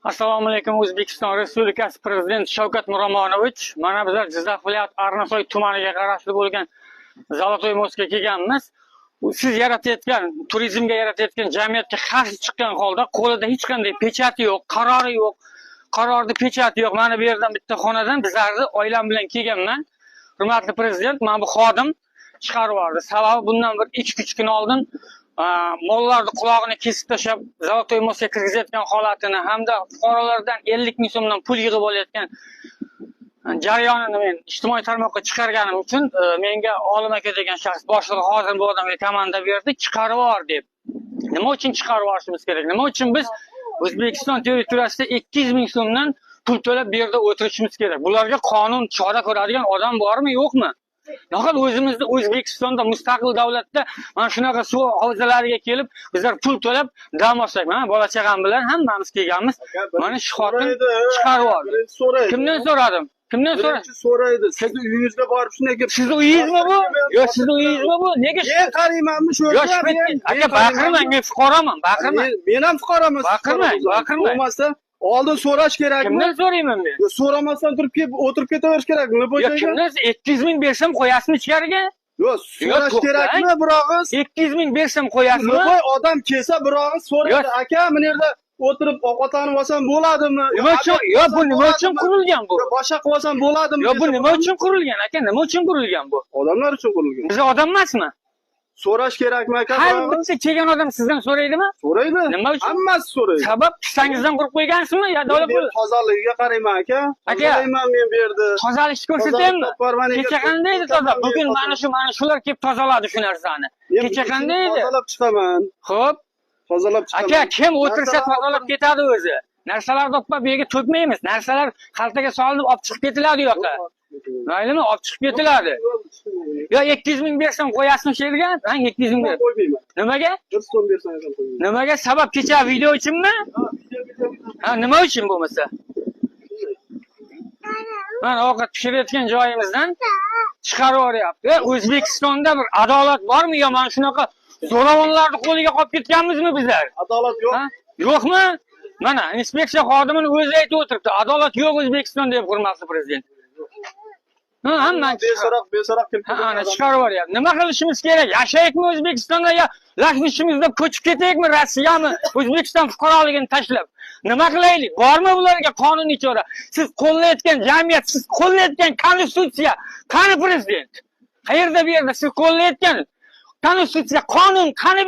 Assalomu alaykum. O'zbekiston Respublikasi Prezidenti Shavkat Miromonovich, mana bizlar Jizzax viloyati Arnasoy tumaniga qarashli bo'lgan Zolotoy mostga kelganmiz. Siz yaratayotgan, turizmga yaratayotgan jamiyatga qarshi chiqqan holda qo'lida hech qanday pechati yo'q, qarori yo'q. Qarorda pechati yo'q. Mana bu yerdan bitta xonadan bizlarni oilam bilan kelganman. Hurmatli prezident, mana bu xodim chiqarib yubordi. Sababi bundan bir 2-3 kun oldin mollarni qulog'ini kesib tashlab Zolotoy mostga kirgizayotgan holatini hamda fuqarolardan 50 ming so'mdan pul yig'ib olayotgan jarayonini men ijtimoiy tarmoqqa chiqarganim uchun menga Olim aka degan shaxs boshlig'i hozir bu odamga komanda berdi, chiqarib yubor deb. Nima uchun chiqarib yuborishimiz kerak? Nima uchun biz O'zbekiston territoriyasida 200 ming so'mdan pul to'lab bu yerda o'tirishimiz kerak? Bularga qonun chora ko'radigan odam bormi, yo'qmi? Nahot o'zimizda O'zbekistonda mustaqil davlatda mana shunaqa suv havzalariga kelib bizlar pul to'lab dam olsak, mana bola chaqam bilan hammamiz kelganmiz. Mana shu xotin chiqarib yubordi. Kimdan so'radim? Kimdan so'radim? So'raydi. Sizni uyingizga borib shunday kelib. Sizni uyingizmi bu? Yo'q, sizni uyingizmi bu? Nega? Men qaraymanmi shu yo'q, aka baqirmang, men fuqaroman, baqirmang. Men ham fuqaroman. Baqirmang. Bo'lmasa oldin so'rash kerakmi? Kimdan so'rayman men? So'ramasdan turib kelib o'tirib ketaverish kerakmi? Nima bo'lsa? Yo'q, kimdan 200 ming bersam qo'yasizmi ichkariga? Yo'q, so'rash kerakmi, birog'iz? 200 ming bersam qo'yasizmi? Voy, odam kelsa birog'iz so'raydi. Aka, men yerda o'tirib ovqatlanib olsam bo'ladimi? Nima uchun? Yo'q, bu nima uchun qurilgan bu? Boshqa qilib olsam bo'ladimi? Yo'q, bu nima uchun qurilgan aka? Nima uchun qurilgan bu? Odamlar uchun qurilgan. Biz odam emasmi? So'rash kerakmi aka? Har bitta kelgan odam sizdan so'raydimi? So'raydi. Nima uchun? Hammasi so'raydi. Sabab qissangizdan qurib qo'ygansizmi yo davlat pul? Tozaligiga qarayman aka. Tozalayman men bu yerda. Tozalikni ko'rsataymi? Kecha qanday edi toza? Bugun mana shular kelib tozaladi shu narsani. Kecha qanday edi? Tozalab chiqaman. Xo'p. Tozalab chiqaman. Aka, kim o'tirsa tozalab ketadi o'zi. Narsalarni olib bu yerga to'kmaymiz. Narsalar xaltaga solinib olib chiqib ketiladi u yoqqa. Maylimi? Olib chiqib ketiladi. Yo 200 ming bersam qo'yasizmi shu yerga? Men 200 ming ber. Qo'ymayman. Nimaga? 1 so'm bersam ham qo'ymayman. Nimaga? Sabab kecha video uchunmi? Ha, nima uchun bo'lmasa? Mana ovqat pishirayotgan joyimizdan chiqarib yuboryapti. O'zbekistonda bir adolat bormi yo mana shunaqa zo'ravonlarning qo'liga qolib ketganmizmi bizlar? Adolat yo'q. Yo'qmi? Mana inspeksiya xodimini o'zi aytib o'tiribdi. Adolat yo'q O'zbekistonda deb hurmatli prezident. Hamma beso'roq kelib. ana chiqarib yuboryapti. Nima qilishimiz kerak? Yashaylikmi O'zbekistonda yo lashmishimiz deb ko'chib ketaylikmi Rossiyami? O'zbekiston fuqaroligini tashlab. Nima qilaylik? Bormi bularga qonuniy chora? Siz qo'llayotgan jamiyat, siz qo'llayotgan konstitutsiya, qani prezident? Qayerda bu yerda siz qo'llayotgan konstitutsiya, qonun qani?